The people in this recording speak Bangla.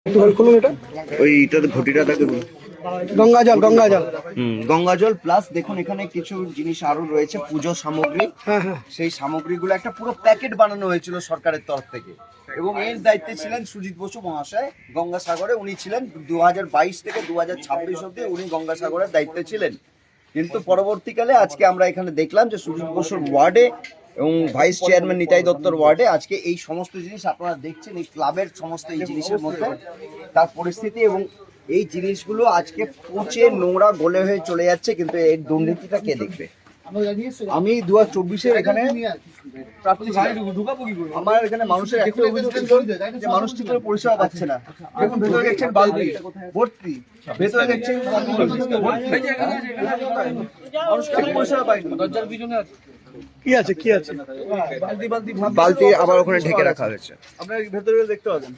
খুলুন এটা। ওইটাতে ঘটিটা থাকে গঙ্গা জল, গঙ্গা জল। গঙ্গা জল প্লাস দেখুন এখানে কিছু জিনিস আরো রয়েছে, পুজো সামগ্রী। হ্যাঁ হ্যাঁ। সেই সামগ্রীগুলো একটা পুরো প্যাকেট বানানো হয়েছিল সরকারের তরফ থেকে, এবং এর দায়িত্বে ছিলেন সুজিত বসু মহাশয় গঙ্গাসাগরে। উনি ছিলেন 2022 থেকে 2026 অব্দি উনি গঙ্গাসাগরের দায়িত্বে ছিলেন। কিন্তু পরবর্তীকালে আজকে আমরা এখানে দেখলাম যে সুজিত বসুর ওয়ার্ডে এবং ভাইস চেয়ারম্যান নিতাই দত্তর ওয়ার্ডে আজকে এই সমস্ত জিনিস আপনারা দেখছেন, এই ক্লাবের সমস্ত এই জিনিসের মধ্যে তার পরিস্থিতি, এবং এই জিনিসগুলো আজকে পচে নোংরা গলে হয়ে চলে যাচ্ছে। কিন্তু এর দুর্নীতিটা কে দেখবে? আমি 2024-এর এখানে প্রার্থী ছিলাম। আমার এখানে মানুষের একটা অভিযোগ ছিল যে মানুষ ঠিক করে পরিষেবা পাচ্ছে না। দেখুন ভেতরে দেখছেন বালতি ভর্তি, ভেতরে দেখছেন মানুষ ঠিক পরিষেবা পায়নি। দরজার পিছনে আছে কি আছে, কি আছে? বালতি আবার ওখানে ঢেকে রাখা হয়েছে, আপনার ভেতরে দেখতে পাবেন।